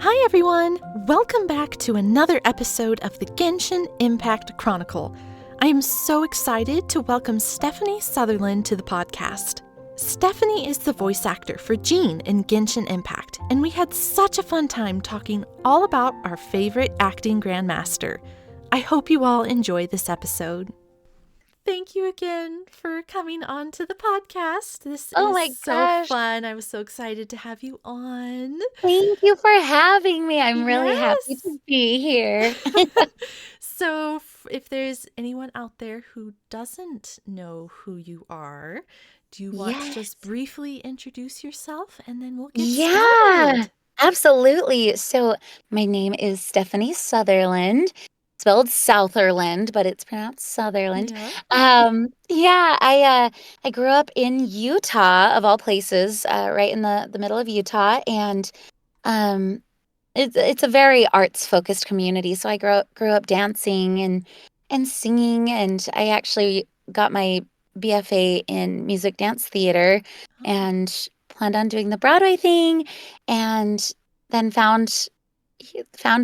Hi everyone! Welcome back to another episode of the Genshin Impact Chronicle. I am so excited to welcome Stephanie Southerland to the podcast. Stephanie is the voice actor for Jean in Genshin Impact, and we had such a fun time talking all about our favorite acting grandmaster. I hope you all enjoy this episode. Thank you again for coming on to the podcast. This Oh is my so gosh. fun. I was so excited to have you on. Thank you for having me. I'm really happy Yes. to be here. So, if there's anyone out there who doesn't know who you are, do you want to just Yes. briefly introduce yourself and then we'll get Yeah, started? absolutely. So my name is Stephanie Southerland, spelled Southerland, but it's pronounced Southerland. Yeah. I grew up in Utah, of all places, right in the middle of Utah, and um it's a very arts focused community. So I grew up dancing and singing, and I actually got my BFA in music dance theater Oh, and planned on doing the Broadway thing, and then found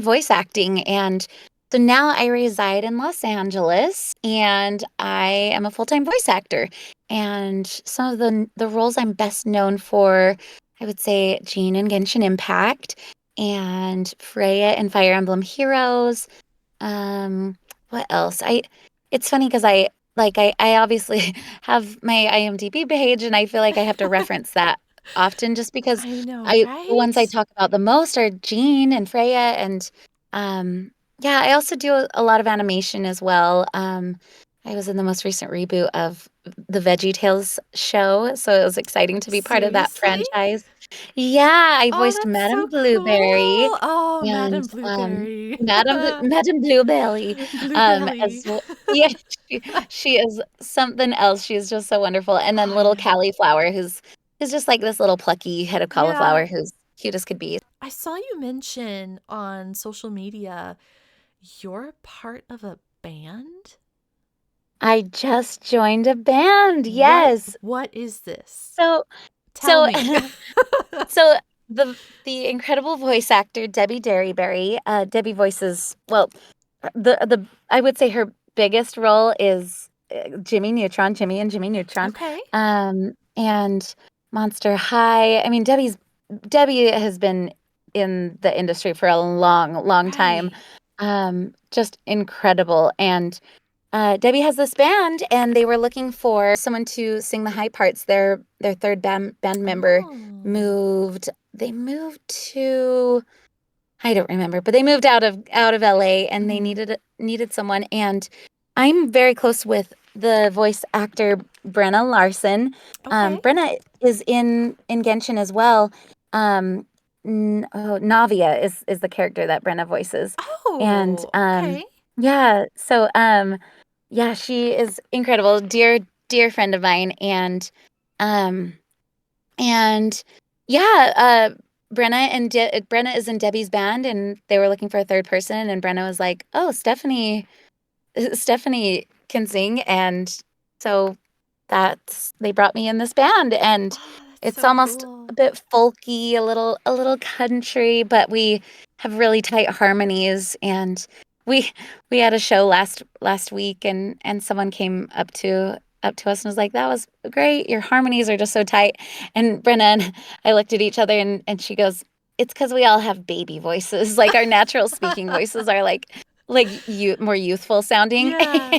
voice acting. And so now I reside in Los Angeles and I am a full-time voice actor. And some of the roles I'm best known for, I would say Jean in Genshin Impact and Freya in Fire Emblem Heroes. Um, what else? It's funny because I obviously have my IMDb page and I feel like I have to reference that often just because I know, the ones I right? talk about the most are Jean and Freya and um yeah, I also do a lot of animation as well. I was in the most recent reboot of the VeggieTales show, so it was exciting to be part of that Seriously? franchise. Yeah, I Oh, voiced that's Madame so Blueberry cool. Oh, and Madam Blueberry. Madame Bluebelly Bluebelly. as well. Yeah, she is something else. She is just so wonderful. And then Oh, little yeah. Cauliflower, who's just like this little plucky head of Yeah. cauliflower who's cute as could be. I saw you mention on social media you're part of a band. I just joined a band. What Yes. what is this? So Tell so me. so the incredible voice actor Debbie Derryberry, Debbie voices, well, the I would say her biggest role is Jimmy and Jimmy Neutron, Okay. and Monster High. I mean, Debbie has been in the industry for a long time, Right. just incredible. And Debbie has this band, and they were looking for someone to sing the high parts. Their third band member Oh. moved. They moved to, I don't remember, but they moved out of LA, and they Mhm. needed someone. And I'm very close with the voice actor Brenna Larson. Okay. Brenna is in Genshin as well. Navia is the character that Brenna voices, and Oh, okay. yeah. So yeah, she is incredible, dear friend of mine, um and yeah, Brenna is in Debbie's band, and they were looking for a third person, and Brenna was like, "Oh, Stephanie can sing," and so they brought me in this band, and Oh, that's it's so almost a cool. bit folky, a little country, but we have really tight harmonies. And we we had a show last week, and someone came up to us and was like, "That was great. Your harmonies are just so tight." And Brenna and I looked at each other, and she goes, "It's because we all have baby voices. Like our natural speaking voices are like you more youthful sounding." Yeah.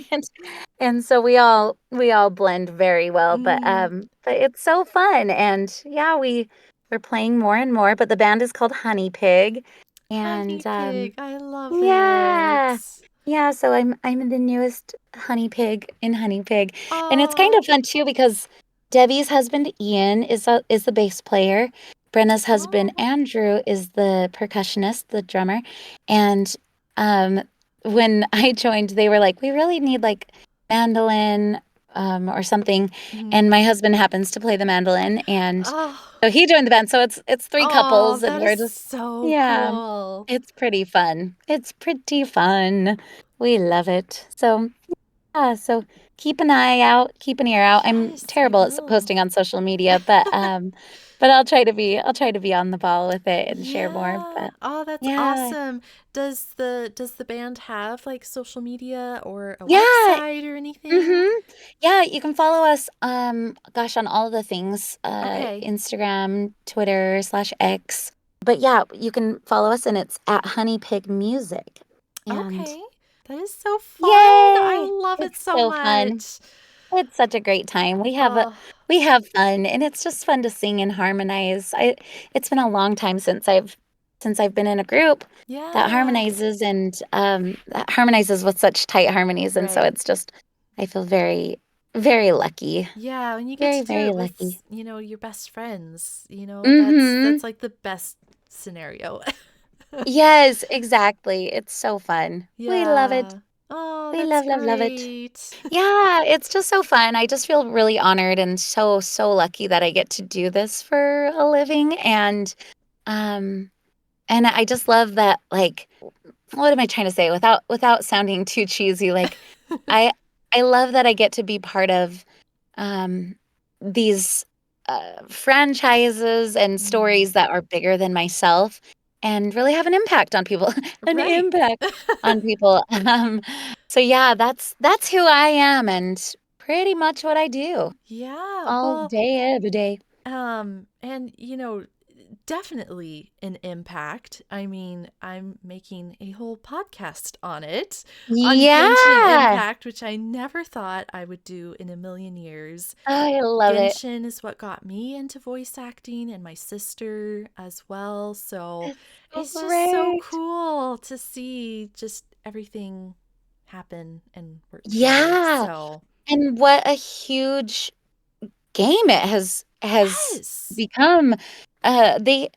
And so we all blend very well, Mm. but it's so fun. And yeah, we're playing more and more, but the band is called Honey Pig. Honey And Pig. I love yeah. it. Yeah, so I'm the newest Honey Pig in Honey Pig. And it's kind of Oh. fun too because Debbie's husband Ian is the bass player. Brenna's husband Oh. Andrew is the percussionist, the drummer. And um when I joined, they were like, "We really need like mandolin or something." Mhm. And my husband happens to play the mandolin, and Oh. so he joined the band. So it's three Oh, couples, and that we're is just so yeah, cool. it's pretty fun. It's pretty fun. We love it. So yeah, so keep an eye out, keep an ear out. I'm Yes, I terrible at will. posting on social media, but But I'll try to be on the ball with it and share more. Yeah. But Oh, that's yeah. awesome. Does the band have like social media or a Yeah. website or anything? Mm-hmm. Yeah, you can follow us gosh, on all the things, Okay. Instagram, Twitter / X. But yeah, you can follow us and it's at Honey Pig Music. And Okay. That is so fun. I yay! love it It's so so fun. much. It's such a great time. Oh, We have fun and it's just fun to sing and harmonize. It's been a long time since I've been in a group yeah. that harmonizes with such tight harmonies, and so Right. it's just I feel very, very lucky. Yeah, and you get Very, to do very it with, lucky. your best friends. Mhm. That's like the best scenario. Yes, exactly. It's so fun. We love it. Yeah. Oh, We that's love, love, love it. great. Yeah, it's just so fun. I just feel really honored and so, so lucky that I get to do this for a living. Um and I just love that, like, what am I trying to say without sounding too cheesy? Like, I I love that I get to be part of um these franchises and Mm, stories that are bigger than myself and really have an impact on people. An right. impact on people. So yeah, that's who I am and pretty much what I do Yeah. all Well, day, every day. and definitely an impact. I mean, I'm making a whole podcast on it, on Genshin Yeah, Impact, which I never thought I would do in a million years. I love it. Genshin is what got me into voice acting and my sister as well. So It's so it's just so great. cool to see just everything happen and work together. Yeah, So, and what a huge game it has yes. become. They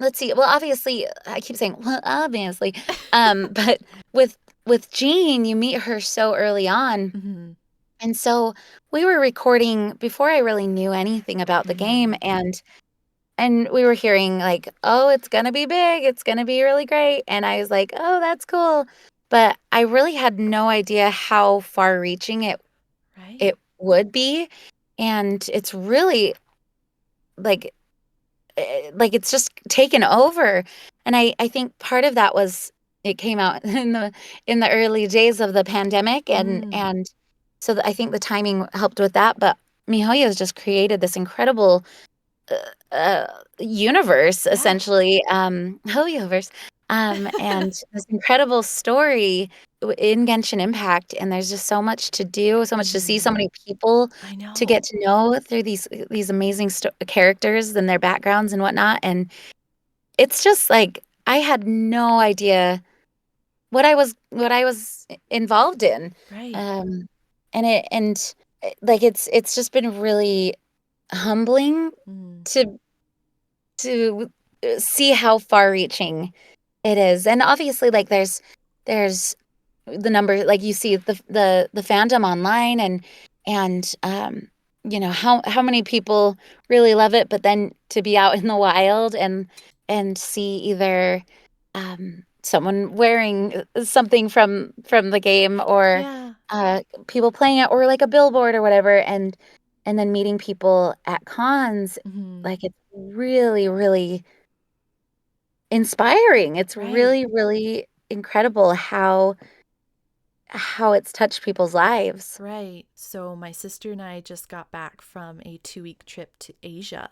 Let's see. Well, obviously, I keep saying, well, obviously, but with Jean, you meet her so early on, Hmm. and so we were recording before I really knew anything about the game, Hmm. and we were hearing like, oh, it's gonna be big, it's gonna be really great, and I was like, oh, that's cool, but I really had no idea how far-reaching Right. it would be, and it's really like it's just taken over. And I think part of that was it came out in the early days of the pandemic, Mm. and so I think the timing helped with that. But miHoYo has just created this incredible universe, Yeah. essentially, Hoyoverse, and this incredible story in Genshin Impact. And there's just so much to do, so much to see, so Hmm. many people I to get know. to know through these amazing characters and their backgrounds and whatnot. And it's just like I had no idea what I was involved in, Right. um, like it's just been really humbling Mm. to see how far-reaching it is. And obviously, like, there's the number, like, you see the fandom online, and how many people really love it, but then to be out in the wild and see either someone wearing something from the game, or Yeah. people playing it, or like a billboard or whatever, and then meeting people at cons, Hmm. like, it's really, really inspiring. It's Right. really, really incredible how it's touched people's lives. Right. So my sister and I just got back from a 2-week trip to Asia,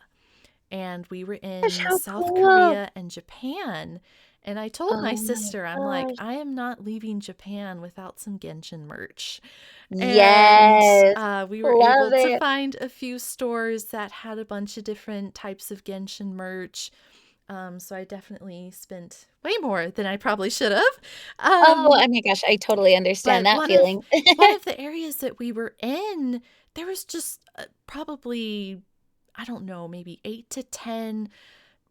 and we were Gosh, in how South cool. Korea and Japan. And I told my Oh my sister, I'm like, gosh. I am not leaving Japan without some Genshin merch. And Yes. we were Love able to it. find a few stores that had a bunch of different types of Genshin merch. So I definitely spent way more than I probably should have. Oh my gosh, I totally understand But that feeling. one of the areas that we were in, there was just probably, I don't know, maybe 8 to 10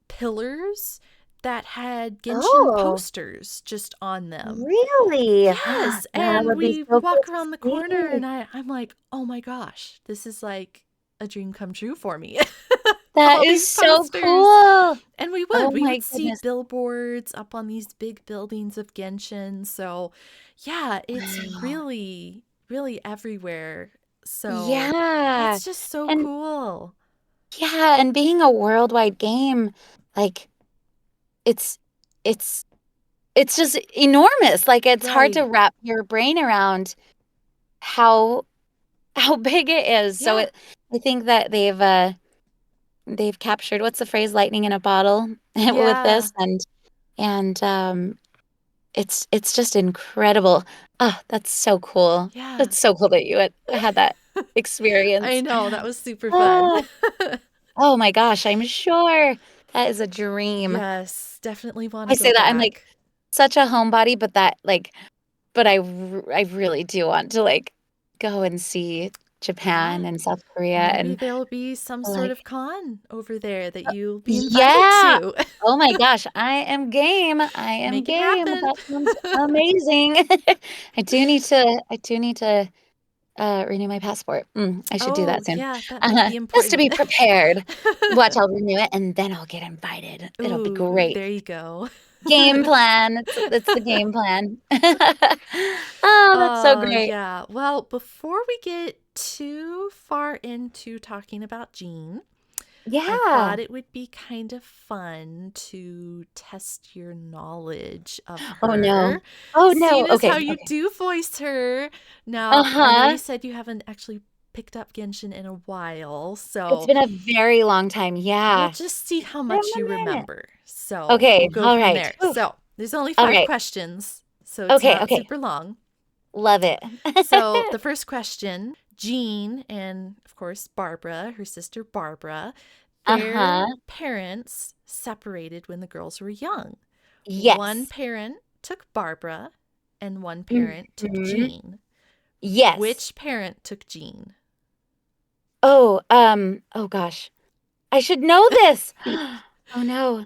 pillars that had Genshin Oh, posters just on them. really? Yes, That and would be we so cool walk to around the corner see. and I'm like, "Oh my gosh, this is like a dream come true for me." That All is these so posters. cool. And we Oh would. We my would see goodness. billboards up on these big buildings of Genshin. So, yeah, it's Wow. really, really everywhere. So, Yeah. that's just so And cool. Yeah, and being a worldwide game, like it's it's it's just enormous. Like it's hard to Right. wrap your brain around how how big it is. So Yeah. I think that they've captured, what's the phrase, lightning in a bottle with Yeah. this, and it's just incredible. Oh, that's so cool. Yeah. That's so cool that you had that I experience. know, that was super fun. Oh, oh my gosh, I'm sure that is a dream. Yes, definitely want I to go say that I'm like back. such a homebody, but I really do want to like go and see Japan Yeah. and South Korea Maybe and there'll be some sort like, of con over there that you'll be invited yeah. to. Oh my gosh, I am game. I am Make it game. happen. That sounds amazing. I do need to renew my passport. I should do Oh, that soon. yeah, that might be Just to be important. prepared. Watch, I'll renew it and then I'll get invited. It'll be Ooh, great. there you go. Game plan. It's the game plan. Oh, that's so Oh, great. yeah. Well, before we get too far into talking about Jean, I Yeah. thought it would be kind of fun to test your knowledge of Oh no. her, Oh no. seeing as how Okay. you Okay. do voice her. Now, I know you Uh-huh. said you haven't actually picked up Genshin in a while, It's so been a very long time. we'll Yeah. just see how Been much you a minute. remember. So we'll Okay. go All from right. there. Whew. So there's only All five right. questions, so it's Okay. not Okay. super long. Love it. So the first question, Jean and of course Barbara, her sister Barbara, Uh-huh. their parents separated when the girls were young. One Yes. parent took Barbara and one parent took Hmm. Jean. Yes. Which parent took Jean? Oh gosh. I should know this. Oh no.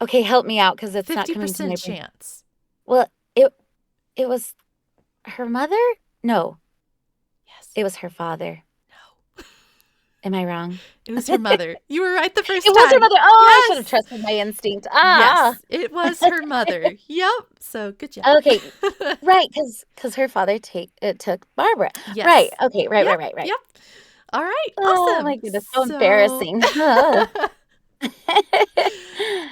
Okay, help me out because it's not coming to my 50% brain. chance. Well, it was her mother? No, Yes. it was her father. No. Am I wrong? It was her mother. You were right the It first was her time. mother. Oh, I should have Yes. trusted my instinct. Ah. Yes, it was her mother. Yep. So good job. Okay. Right, because her father took Barbara. Right. Yes. Okay. Right. Yep. Right. Right. Right. Yep. All right. Oh my Awesome. goodness, so So, embarrassing. Oh.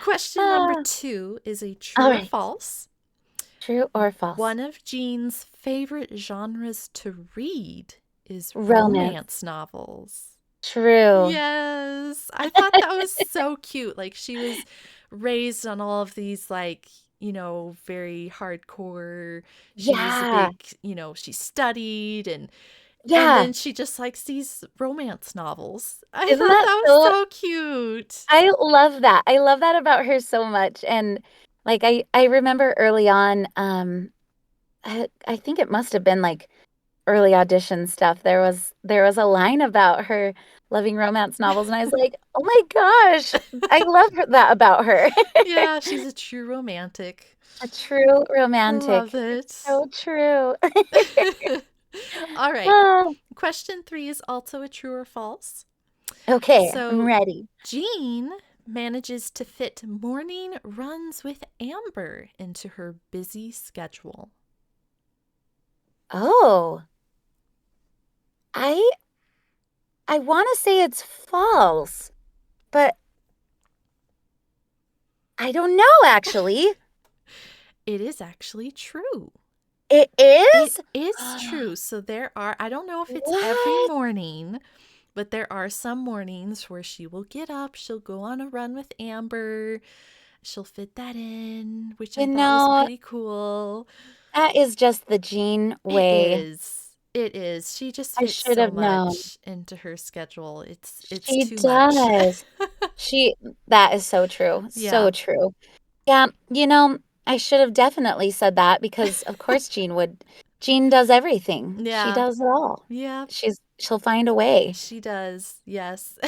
question number Ah, 2 is a all true or right. false. True or false? One of Jean's favorite genres to read is Romance. romance novels. True. Yes. I thought that was so cute. Like she was raised on all of these like, very hardcore. She was a Yeah. big, she studied and Yeah. then she just likes these romance novels. I Isn't thought that that was so? so cute. I love that. I love that about her so much. And like I remember early on, I think it must have been like early audition stuff. There was a line about her loving romance novels, and I was like, oh my gosh, I love that about her. Yeah, she's a true romantic. A true romantic. Love It's it. so true. All right. Oh, Question 3 is also a true or false. okay, I'm So, ready. Jean manages to fit morning runs with Amber into her busy schedule. Oh, I I want to say it's false, but I don't know actually. It is actually true. It It is? is true. So I don't know if it's every What? morning, but there are some mornings where she will get up, she'll go on a run with Amber, she'll fit that in, which I You thought was know, pretty cool. that is just the Jean It way. is. It is. She just I fits should so have known. much into her schedule. It's She too much. does. She, that is so true. So Yeah. true. Yeah, I should have definitely said that because of course Jean does everything. She Yeah. does it all. Yeah. She'll find a way. She does. Yes.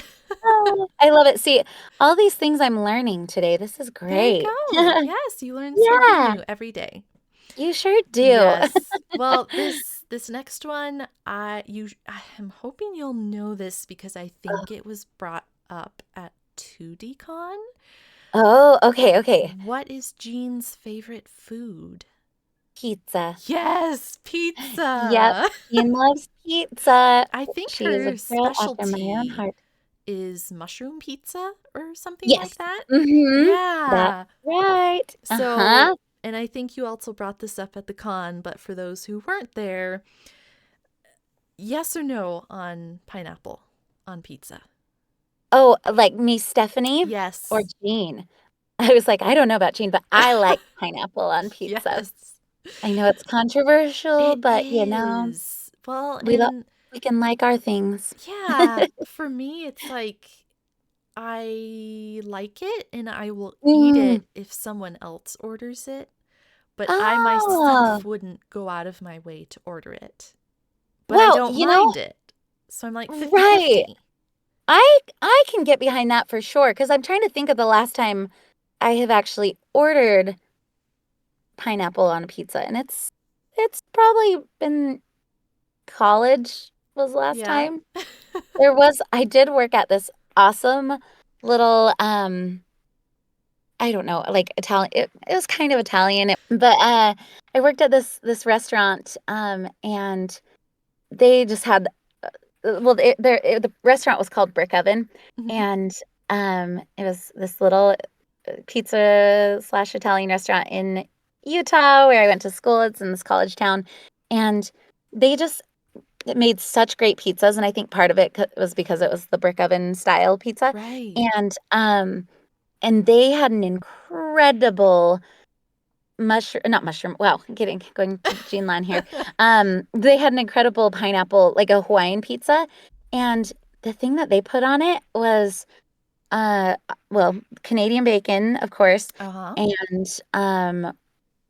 Oh, I love it. See, all these things I'm learning today. This is There you great. go. Yes, you learn something Yeah, new every day. you sure do. Yes. Well, this next one, I am hoping you'll know this because I think it was brought up at 2DCon. Oh, okay, okay. What is Jean's favorite food? Pizza. Yes, Yep. pizza. Jean loves pizza. I think She is a her girl after my own specialty heart. is mushroom pizza or something like Yes. that. Mm-hmm. That's Yeah. right. So, Uh-huh. and I think you also brought this up at the con, but for those who weren't there, yes or no on pineapple on pizza? Oh, like me, Stephanie, or Yes. Jean? I was like, I don't know about Jean, but I like pineapple on pizza. Yes. I know it's controversial, It but is. Well, we lo and we can like our things. yeah, for me, it's like I like it and I will eat Mm. it if someone else orders it, but I Oh, myself wouldn't go out of my way to order it. But I well, don't you know, mind it. So I'm like right. 50-50. I can get behind that for sure because I'm trying to think of the last time I have actually ordered pineapple on a pizza, and it's probably been college was the last Yeah. time. I did work at this awesome little I don't know, like Italian. It was kind of Italian, but I worked at this restaurant, and they just had well, the restaurant was called Brick Oven, Mhm. and it was this little pizza slash Italian restaurant in Utah where I went to school. It's in this college town, and they just made such great pizzas, and I think part of it was because it was the brick oven style pizza, Right. and they had an incredible mushroom, not mushroom. Wow, getting going Gene line here. They had an incredible pineapple, like a Hawaiian pizza, and the thing that they put on it was well, Canadian bacon, of course, Uh-huh. and um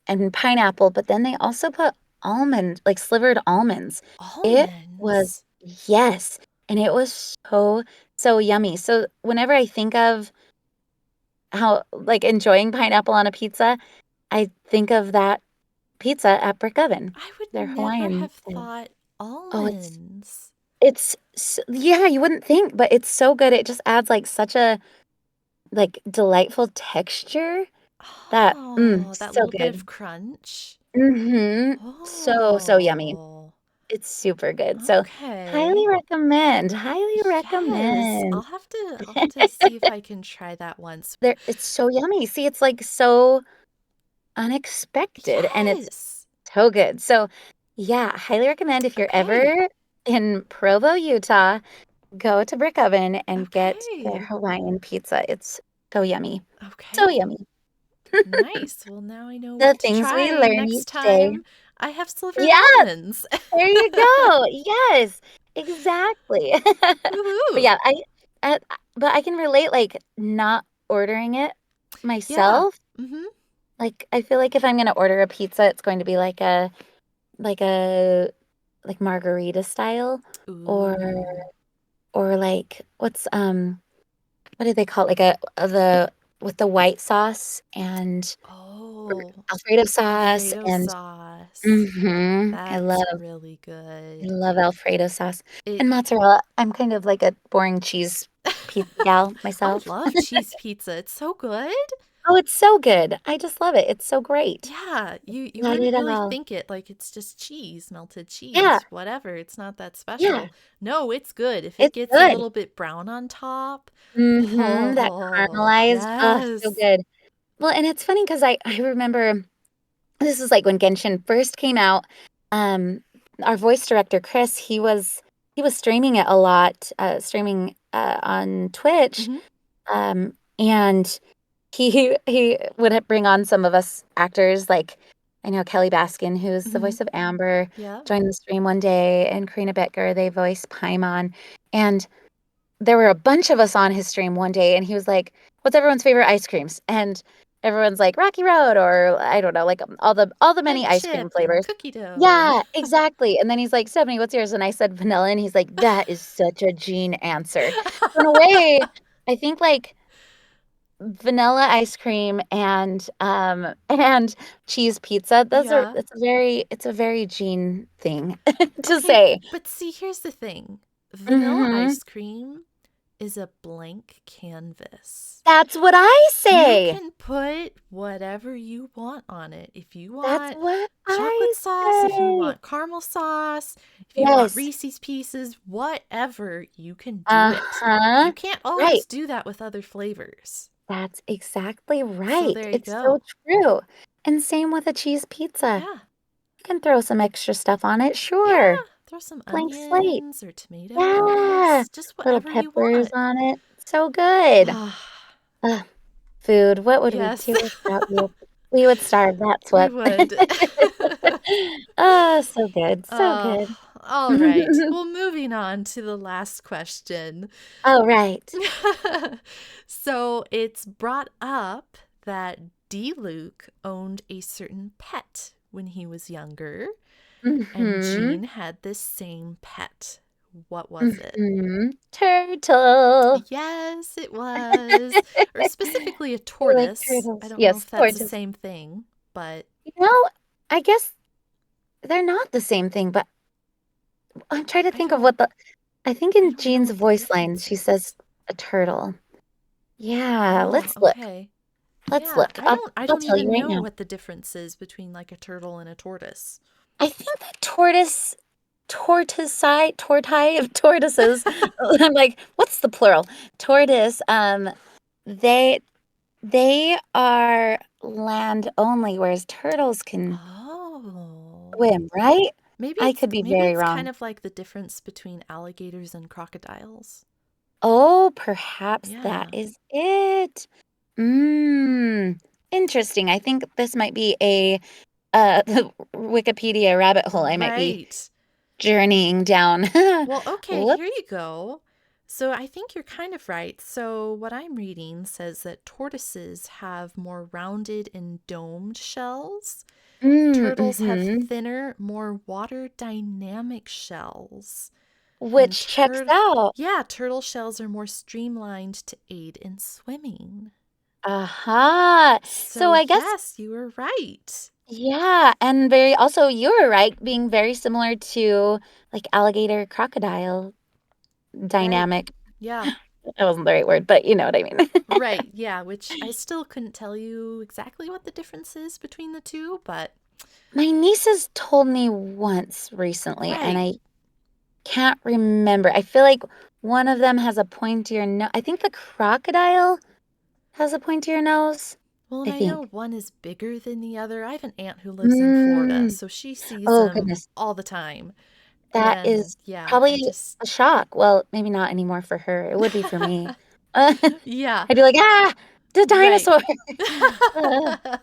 and pineapple, but then they also put almond, like slivered almonds. It was Almonds. yes, and it was so yummy. So whenever I think of how like enjoying pineapple on a pizza, I think of that pizza at Brick Oven. I would They're never Hawaiian have style. thought Oh, almonds. yeah, you wouldn't think, but it's so good. It just adds like such a like delightful texture that Oh, that so little bit of good. crunch. So yummy. Oh, It's super good. So highly okay. recommend. Highly Yes, recommend. I'll have to see if I can try that once. It's so yummy. See, it's like so unexpected and it's Yes. so good. So yeah, highly recommend if you're Okay. ever in Provo, Utah, go to Brick Oven and get their Okay. Hawaiian pizza. It's so yummy. So Okay. yummy. Nice. Well, now I know The what to things we try learn next each day. time I have slivered Yeah, almonds. there you go. Yes, exactly. But Woohoo. yeah, I but I can relate, like, not ordering it Yeah. myself. Mm-hmm. Like, I feel like if I'm gonna order a pizza, it's going to be like a like margarita style or Ooh. like what do they call it? Like the with the white sauce and Oh, Alfredo sauce Alfredo and sauce. That's I really good. love Alfredo sauce It and mozzarella. I'm kind of like a boring cheese pizza gal I myself. love cheese pizza. It's so good. Oh, it's so good. I just love it. It's so great. Yeah, you Got wouldn't it really all. think it like it's just cheese, melted Yeah, cheese, whatever. It's not that yeah, special. No, it's good. If it it's gets a good. little bit brown on top, That oh, caramelized, oh, so yes. good. Well, and it's funny because I remember this is like when Genshin first came out. Um, our voice director Chris, he was streaming it a lot, streaming on Twitch, Hmm. and he would bring on some of us actors, like I know Kelly Baskin, who's the Hmm. voice of Amber, Yeah. joined the stream one day, and Karina Becker, they voice Paimon, and there were a bunch of us on his stream one day and he was like, "What's everyone's favorite ice creams?" And everyone's like Rocky Road or I don't know, like all the many Mint ice cream chip and flavors. cookie dough. Yeah, exactly. And then he's like, "Stephanie, what's yours?" And I said vanilla and he's like, "That is such a Gene answer." So in a way, I think like vanilla ice cream and cheese pizza, Yeah. it's a very Gene thing to Okay, say. but see, here's the thing. Vanilla Mhm. ice cream is a blank canvas. That's what I You say. can put whatever you want on it. If you That's want what I chocolate sauce, if you say. want caramel sauce, if you want Yes. Reese's Pieces, whatever, you can do it. Uh-huh. You can't Right. always do that with other flavors. That's exactly So right. there you It's so go. true. And same with a cheese pizza. Yeah. You can throw some extra stuff on it, Yeah. sure. Throw some Blank slate. onions or Yeah. tomatoes, just Little whatever you peppers want. on it. So good. Ugh, food. What would we Yes, do without you? We would starve, that's we what. would. Oh, so good. So Oh, good. all right. Well, moving on to the last question. Oh, right. So it's brought up that D. Luke owned a certain pet when he was younger, and Mm-hmm. Jean had this same pet. What was it? Mm-hmm. Turtle. Yes, it was. Or specifically a I like tortoise. I turtles. don't know Yes, if that's the tortoise. same thing, but You know, I guess they're not the same thing, but I'm trying to I think of don't what I think I in don't know Jean's what the voice line, difference she is. says a turtle. Yeah, Oh, let's look. okay. Let's Yeah, look. I don't I I'll don't tell you even right know now. what the difference is between like a turtle and a tortoise. I think the tortoise of tortoises. I'm like, what's the plural? Tortoise. They they are land only, whereas turtles can Oh. swim, right? Maybe I it's could be maybe very it's kind wrong. of like the difference between alligators and crocodiles. Oh, perhaps that Yeah. is it. Mm, interesting. I think this might be a Wikipedia rabbit hole I might be Right. journeying down. Well, okay, Whoop. here you go. So I think you're kind of right. So what I'm reading says that tortoises have more rounded and domed shells. Turtles have Mm-hmm. thinner, more water dynamic shells. And Which checks out. turtle shells are more streamlined to aid in swimming. Aha. So So I guess, yes, you were right. yeah, and very also you were right, being very similar to like alligator crocodile Right. dynamic. Yeah. That wasn't the right word, but you know what I mean. Right. Yeah, which I still couldn't tell you exactly what the difference is between the two, but My nieces told me once recently, and right. I can't remember. I feel like one of them has a pointier nose. I think the crocodile has a pointier nose. Well, and I I know think. one is bigger than the other. I have an aunt who lives in Florida, Mm. so she sees Oh, them goodness. all the time. That And is yeah, I probably just, a shock. Well, maybe not anymore for her. It would be for me. I'd yeah, be like, ah, the right. dinosaur. Uh,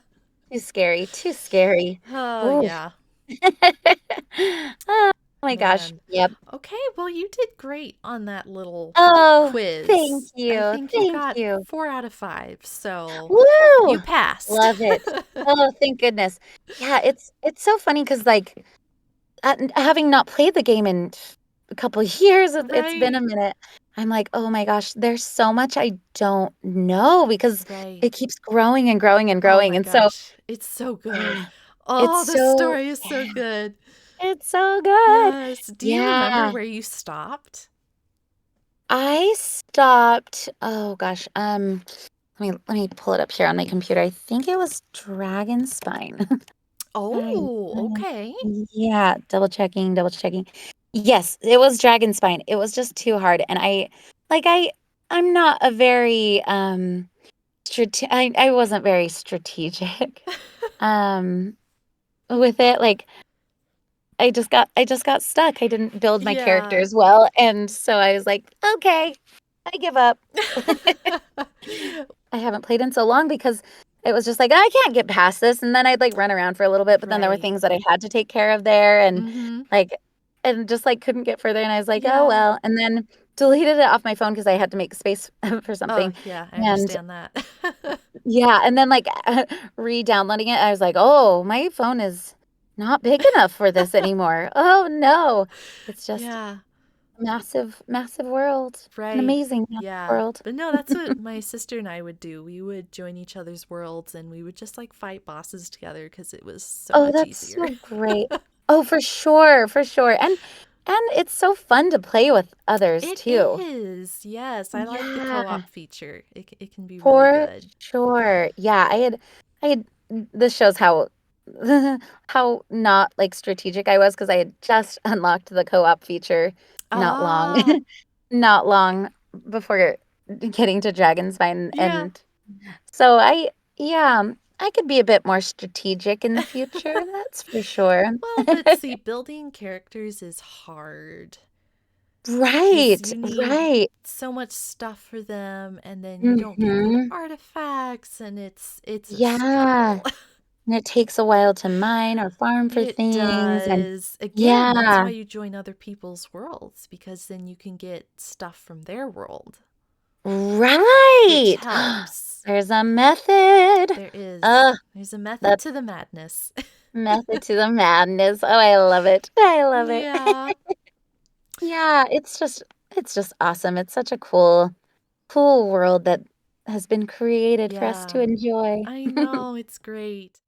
too scary. Too scary. Oh, Ooh. yeah, Oh my gosh. man. Yep. Okay, well, you did great on that little Oh, thank quiz. I you. think you Thank got you. 4 out of 5, so you Woo! passed. Love it. Oh, thank goodness. Yeah, it's so funny because like having not played the game in a couple of years, it's been Right, a minute. I'm like, oh my gosh, there's so much I don't know because right. it keeps growing and growing and Oh growing, my and so gosh, it's so good. ah, it's Oh, the so story is so yeah, good. it's so good. Yes. Do you remember Yeah, where you stopped? I stopped. Oh gosh, let me pull it up here on my computer. I think it was Dragon Spine. Dragon Oh, Spine. okay. Yeah, double checking, double checking. Yes, it was Dragon Spine. It was just too hard, and like I'm not a very I wasn't very strategic um with it. Like I just got stuck. I didn't build my Yeah. characters well, and so I was like, okay, I give up. I haven't played in so long because it was just like, I can't get past this. And then I'd like run around for a little bit, but then there were Right. things that I had to take care of there Mm-hmm. like, and just like couldn't get further. And I was like, oh, Yeah. well. And then deleted it off my phone because I had to make space for Oh, something. yeah, I And understand that. yeah. And then like re downloading it, I was like, oh, my phone is not big enough for this anymore. Oh, no. It's just Yeah, a massive, massive world, an right. amazing massive Yeah. world. But no, that's what my sister and I would do. We would join each other's worlds and we would just like fight bosses together because it was so Oh, much that's easier. so great. Oh, for sure, for sure. And And it's so fun to play with others It too. is. Yes, I like the Yeah, co-op feature. It can be really for good. sure. Yeah, I had this shows how how not like strategic I was because I had just unlocked the co-op feature not long Ah, not long before getting to Dragonspine yeah. and so yeah, I could be a bit more strategic in the future, that's for sure. Well, but see, building characters is hard because Right, you need right. so much stuff for them, and then you don't get good Mhm. artifacts, and it's a Yeah, struggle. and it takes a while to mine or farm for It things, and does. Again, that's yeah, why you join other people's worlds because then you can get stuff from their world, which right. helps. There's a method. There is. Uh, There's a method that to the madness. method to the madness. Oh, I love it. I love it. Yeah. Yeah, it's just awesome. It's such a cool world that has been created for us to Yeah. enjoy. I know. It's great.